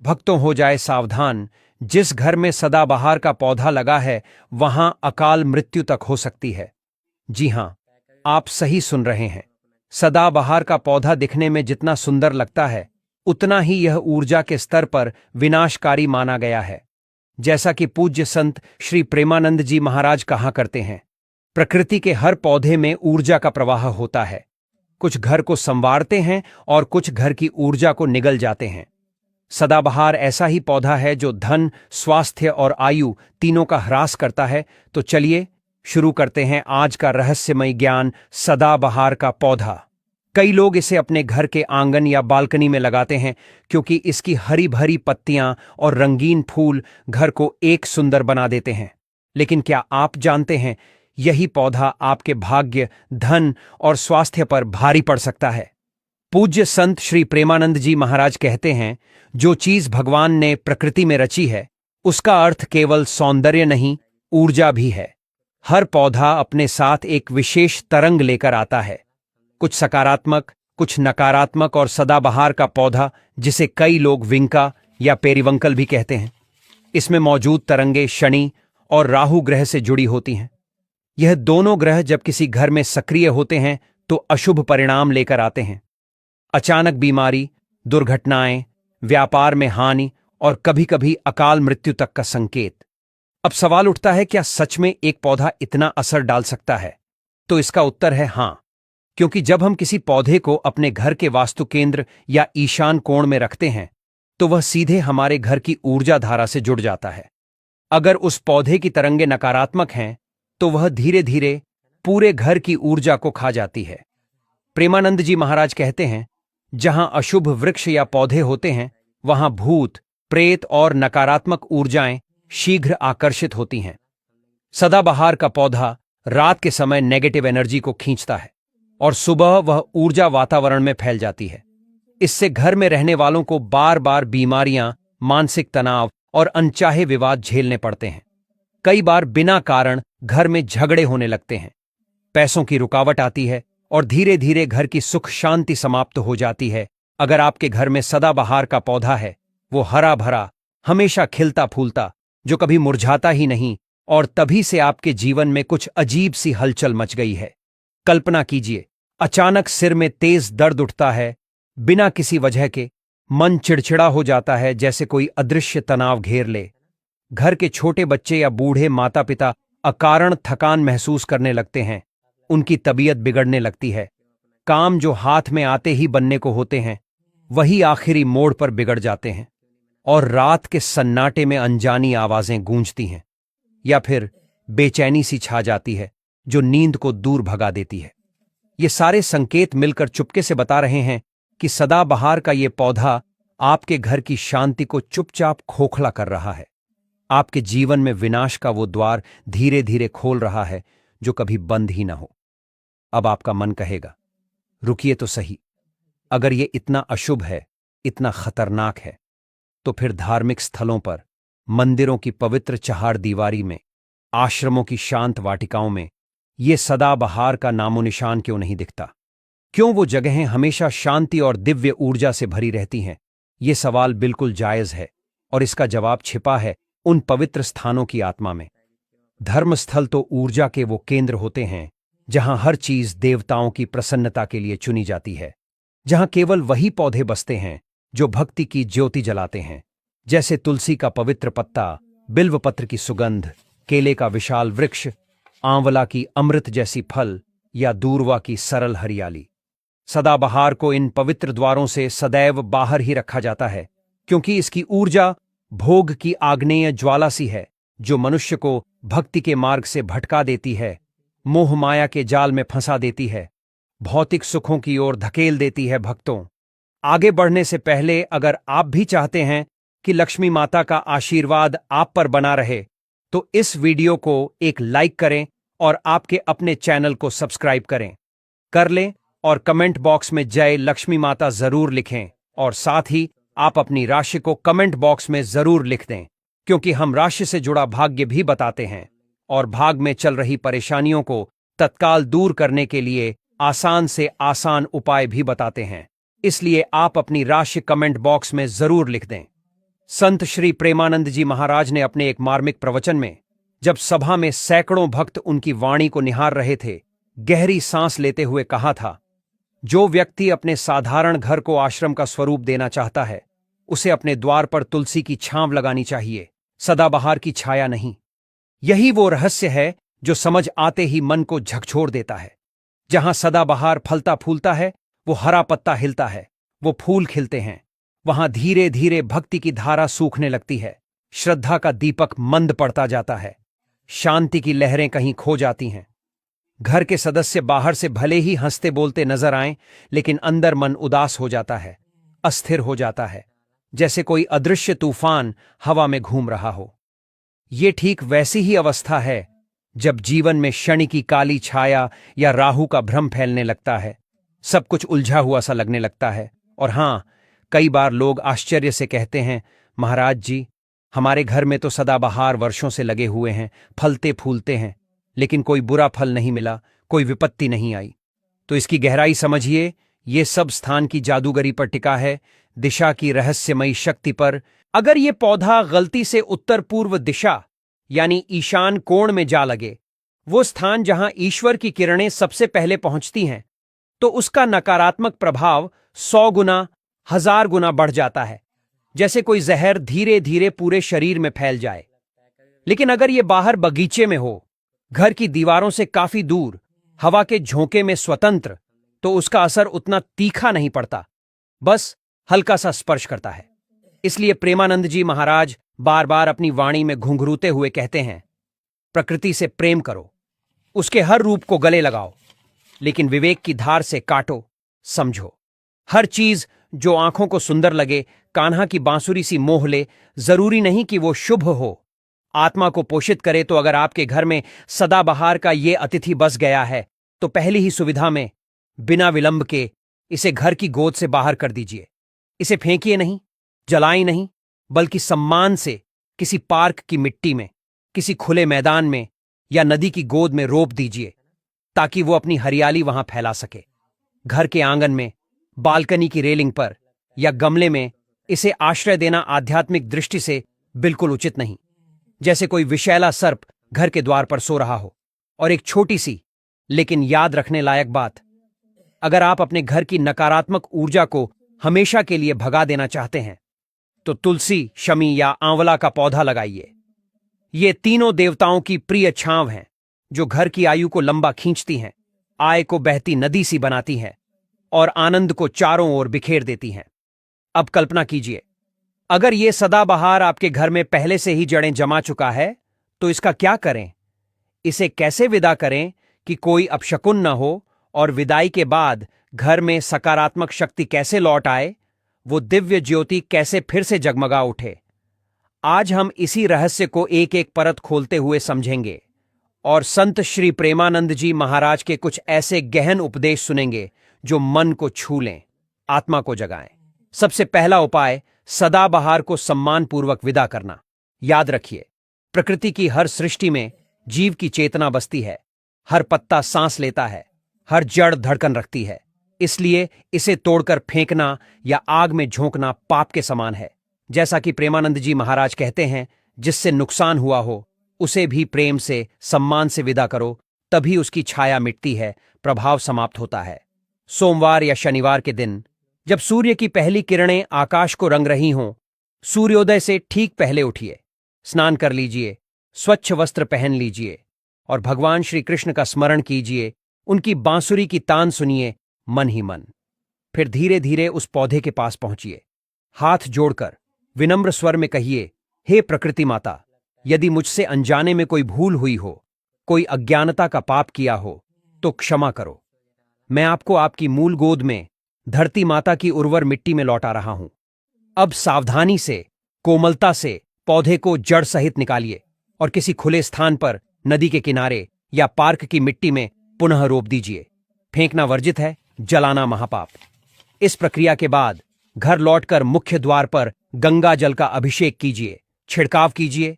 भक्तों हो जाए सावधान, जिस घर में सदाबहार का पौधा लगा है वहां अकाल मृत्यु तक हो सकती है। जी हां, आप सही सुन रहे हैं। सदाबहार का पौधा दिखने में जितना सुंदर लगता है, उतना ही यह ऊर्जा के स्तर पर विनाशकारी माना गया है। जैसा कि पूज्य संत श्री प्रेमानंद जी महाराज कहा करते हैं, प्रकृति के हर पौधे में ऊर्जा का प्रवाह होता है। कुछ घर को संवारते हैं और कुछ घर की ऊर्जा को निगल जाते हैं। सदाबहार ऐसा ही पौधा है जो धन, स्वास्थ्य और आयु तीनों का ह्रास करता है। तो चलिए शुरू करते हैं आज का रहस्यमय ज्ञान, सदाबहार का पौधा। कई लोग इसे अपने घर के आंगन या बालकनी में लगाते हैं क्योंकि इसकी हरी भरी पत्तियां और रंगीन फूल घर को एक सुंदर बना देते हैं। लेकिन क्या आप जानते हैं, यही पौधा आपके भाग्य, धन और स्वास्थ्य पर भारी पड़ सकता है। पूज्य संत श्री प्रेमानंद जी महाराज कहते हैं, जो चीज भगवान ने प्रकृति में रची है उसका अर्थ केवल सौंदर्य नहीं, ऊर्जा भी है। हर पौधा अपने साथ एक विशेष तरंग लेकर आता है, कुछ सकारात्मक, कुछ नकारात्मक। और सदाबहार का पौधा, जिसे कई लोग विंका या पेरिवंकल भी कहते हैं, इसमें मौजूद तरंगे शनि और राहु ग्रह से जुड़ी होती हैं। यह दोनों ग्रह जब किसी घर में सक्रिय होते हैं तो अशुभ परिणाम लेकर आते हैं। अचानक बीमारी, दुर्घटनाएं, व्यापार में हानि और कभी-कभी अकाल मृत्यु तक का संकेत। अब सवाल उठता है, क्या सच में एक पौधा इतना असर डाल सकता है? तो इसका उत्तर है हां, क्योंकि जब हम किसी पौधे को अपने घर के वास्तु केंद्र या ईशान कोण में रखते हैं तो वह सीधे हमारे घर की ऊर्जा धारा से जुड़ जाता है। अगर उस पौधे की तरंगे नकारात्मक हैं तो वह धीरे धीरे पूरे घर की ऊर्जा को खा जाती है। प्रेमानंद जी महाराज कहते हैं, जहां अशुभ वृक्ष या पौधे होते हैं वहां भूत, प्रेत और नकारात्मक ऊर्जाएं शीघ्र आकर्षित होती हैं। सदाबहार का पौधा रात के समय नेगेटिव एनर्जी को खींचता है और सुबह वह ऊर्जा वातावरण में फैल जाती है। इससे घर में रहने वालों को बार बार बीमारियां, मानसिक तनाव और अनचाहे विवाद झेलने पड़ते हैं। कई बार बिना कारण घर में झगड़े होने लगते हैं, पैसों की रुकावट आती है और धीरे धीरे घर की सुख शांति समाप्त हो जाती है। अगर आपके घर में सदाबहार का पौधा है, वो हरा भरा, हमेशा खिलता फूलता, जो कभी मुरझाता ही नहीं, और तभी से आपके जीवन में कुछ अजीब सी हलचल मच गई है। कल्पना कीजिए, अचानक सिर में तेज दर्द उठता है बिना किसी वजह के, मन चिड़चिड़ा हो जाता है जैसे कोई अदृश्य तनाव घेर ले। घर के छोटे बच्चे या बूढ़े माता पिता अकारण थकान महसूस करने लगते हैं, उनकी तबीयत बिगड़ने लगती है। काम जो हाथ में आते ही बनने को होते हैं वही आखिरी मोड़ पर बिगड़ जाते हैं, और रात के सन्नाटे में अनजानी आवाजें गूंजती हैं, या फिर बेचैनी सी छा जाती है जो नींद को दूर भगा देती है। ये सारे संकेत मिलकर चुपके से बता रहे हैं कि सदाबहार का ये पौधा आपके घर की शांति को चुपचाप खोखला कर रहा है। आपके जीवन में विनाश का वो द्वार धीरे धीरे खोल रहा है जो कभी बंद ही ना हो। अब आपका मन कहेगा, रुकिए तो सही, अगर ये इतना अशुभ है, इतना खतरनाक है, तो फिर धार्मिक स्थलों पर, मंदिरों की पवित्र चहारदीवारी में, आश्रमों की शांत वाटिकाओं में ये सदाबहार का नामोनिशान क्यों नहीं दिखता? क्यों वो जगहें हमेशा शांति और दिव्य ऊर्जा से भरी रहती हैं? ये सवाल बिल्कुल जायज है और इसका जवाब छिपा है उन पवित्र स्थानों की आत्मा में। धर्मस्थल तो ऊर्जा के वो केंद्र होते हैं जहां हर चीज देवताओं की प्रसन्नता के लिए चुनी जाती है, जहां केवल वही पौधे बसते हैं जो भक्ति की ज्योति जलाते हैं, जैसे तुलसी का पवित्र पत्ता, बिल्वपत्र की सुगंध, केले का विशाल वृक्ष, आंवला की अमृत जैसी फल या दूर्वा की सरल हरियाली। सदाबहार को इन पवित्र द्वारों से सदैव बाहर ही रखा जाता है, क्योंकि इसकी ऊर्जा भोग की आग्नेय ज्वाला सी है जो मनुष्य को भक्ति के मार्ग से भटका देती है, मोह माया के जाल में फंसा देती है, भौतिक सुखों की ओर धकेल देती है। भक्तों, आगे बढ़ने से पहले अगर आप भी चाहते हैं कि लक्ष्मी माता का आशीर्वाद आप पर बना रहे, तो इस वीडियो को एक लाइक करें और आपके अपने चैनल को सब्सक्राइब कर लें और कमेंट बॉक्स में जय लक्ष्मी माता जरूर लिखें। और साथ ही आप अपनी राशि को कमेंट बॉक्स में जरूर लिख दें, क्योंकि हम राशि से जुड़ा भाग्य भी बताते हैं और भाग में चल रही परेशानियों को तत्काल दूर करने के लिए आसान से आसान उपाय भी बताते हैं। इसलिए आप अपनी राशि कमेंट बॉक्स में जरूर लिख दें। संत श्री प्रेमानंद जी महाराज ने अपने एक मार्मिक प्रवचन में, जब सभा में सैकड़ों भक्त उनकी वाणी को निहार रहे थे, गहरी सांस लेते हुए कहा था, जो व्यक्ति अपने साधारण घर को आश्रम का स्वरूप देना चाहता है, उसे अपने द्वार पर तुलसी की छांव लगानी चाहिए, सदाबहार की छाया नहीं। यही वो रहस्य है जो समझ आते ही मन को झकझोर देता है। जहां सदाबहार फलता फूलता है, वो हरा पत्ता हिलता है, वो फूल खिलते हैं। वहां धीरे धीरे भक्ति की धारा सूखने लगती है, श्रद्धा का दीपक मंद पड़ता जाता है, शांति की लहरें कहीं खो जाती हैं। घर के सदस्य बाहर से भले ही हंसते बोलते नजर आएं, लेकिन अंदर मन उदास हो जाता है, अस्थिर हो जाता है, जैसे कोई अदृश्य तूफान हवा में घूम रहा हो। ये ठीक वैसी ही अवस्था है जब जीवन में शनि की काली छाया या राहु का भ्रम फैलने लगता है। सब कुछ उलझा हुआ सा लगने लगता है। और हां, कई बार लोग आश्चर्य से कहते हैं, महाराज जी, हमारे घर में तो सदाबहार वर्षों से लगे हुए हैं, फलते फूलते हैं, लेकिन कोई बुरा फल नहीं मिला, कोई विपत्ति नहीं आई। तो इसकी गहराई समझिए, ये सब स्थान की जादूगरी पर टिका है, दिशा की रहस्यमयी शक्ति पर। अगर ये पौधा गलती से उत्तर पूर्व दिशा यानी ईशान कोण में जा लगे, वो स्थान जहां ईश्वर की किरणें सबसे पहले पहुंचती हैं, तो उसका नकारात्मक प्रभाव 100 गुना, 1000 गुना बढ़ जाता है, जैसे कोई जहर धीरे धीरे पूरे शरीर में फैल जाए। लेकिन अगर ये बाहर बगीचे में हो, घर की दीवारों से काफी दूर, हवा के झोंके में स्वतंत्र, तो उसका असर उतना तीखा नहीं पड़ता, बस हल्का सा स्पर्श करता है। इसलिए प्रेमानंद जी महाराज बार बार अपनी वाणी में घुंघरूते हुए कहते हैं, प्रकृति से प्रेम करो, उसके हर रूप को गले लगाओ, लेकिन विवेक की धार से काटो, समझो। हर चीज जो आंखों को सुंदर लगे, कान्हा की बांसुरी सी मोह ले, जरूरी नहीं कि वो शुभ हो, आत्मा को पोषित करे। तो अगर आपके घर में सदाबहार का ये अतिथि बस गया है, तो पहली ही सुविधा में बिना विलंब के इसे घर की गोद से बाहर कर दीजिए। इसे फेंकिए नहीं, जलाएं नहीं, बल्कि सम्मान से किसी पार्क की मिट्टी में, किसी खुले मैदान में या नदी की गोद में रोप दीजिए, ताकि वो अपनी हरियाली वहां फैला सके। घर के आंगन में, बालकनी की रेलिंग पर या गमले में इसे आश्रय देना आध्यात्मिक दृष्टि से बिल्कुल उचित नहीं। जैसे कोई विषैला सर्प घर के द्वार पर सो रहा हो। और एक छोटी सी लेकिन याद रखने लायक बात, अगर आप अपने घर की नकारात्मक ऊर्जा को हमेशा के लिए भगा देना चाहते हैं, तो तुलसी, शमी या आंवला का पौधा लगाइए। ये तीनों देवताओं की प्रिय छांव हैं, जो घर की आयु को लंबा खींचती हैं, आय को बहती नदी सी बनाती हैं और आनंद को चारों ओर बिखेर देती हैं। अब कल्पना कीजिए, अगर ये सदाबहार आपके घर में पहले से ही जड़ें जमा चुका है, तो इसका क्या करें? इसे कैसे विदा करें कि कोई अपशकुन न हो, और विदाई के बाद घर में सकारात्मक शक्ति कैसे लौट आए, वो दिव्य ज्योति कैसे फिर से जगमगा उठे? आज हम इसी रहस्य को एक एक परत खोलते हुए समझेंगे और संत श्री प्रेमानंद जी महाराज के कुछ ऐसे गहन उपदेश सुनेंगे जो मन को छू लें, आत्मा को जगाएं। सबसे पहला उपाय, सदाबहार को सम्मानपूर्वक विदा करना। याद रखिए, प्रकृति की हर सृष्टि में जीव की चेतना बसती है, हर पत्ता सांस लेता है, हर जड़ धड़कन रखती है। इसलिए इसे तोड़कर फेंकना या आग में झोंकना पाप के समान है। जैसा कि प्रेमानंद जी महाराज कहते हैं, जिससे नुकसान हुआ हो उसे भी प्रेम से, सम्मान से विदा करो, तभी उसकी छाया मिटती है, प्रभाव समाप्त होता है। सोमवार या शनिवार के दिन जब सूर्य की पहली किरणें आकाश को रंग रही हों, सूर्योदय से ठीक पहले उठिए, स्नान कर लीजिए, स्वच्छ वस्त्र पहन लीजिए और भगवान श्री कृष्ण का स्मरण कीजिए, उनकी बांसुरी की तान सुनिए मन ही मन। फिर धीरे धीरे उस पौधे के पास पहुंचिए, हाथ जोड़कर विनम्र स्वर में कहिए, हे प्रकृति माता, यदि मुझसे अनजाने में कोई भूल हुई हो, कोई अज्ञानता का पाप किया हो, तो क्षमा करो। मैं आपको आपकी मूल गोद में, धरती माता की उर्वर मिट्टी में लौटा रहा हूं। अब सावधानी से, कोमलता से पौधे को जड़ सहित निकालिए और किसी खुले स्थान पर, नदी के किनारे या पार्क की मिट्टी में पुनः रोप दीजिए। फेंकना वर्जित है, जलाना महापाप। इस प्रक्रिया के बाद घर लौटकर मुख्य द्वार पर गंगा जल का अभिषेक कीजिए, छिड़काव कीजिए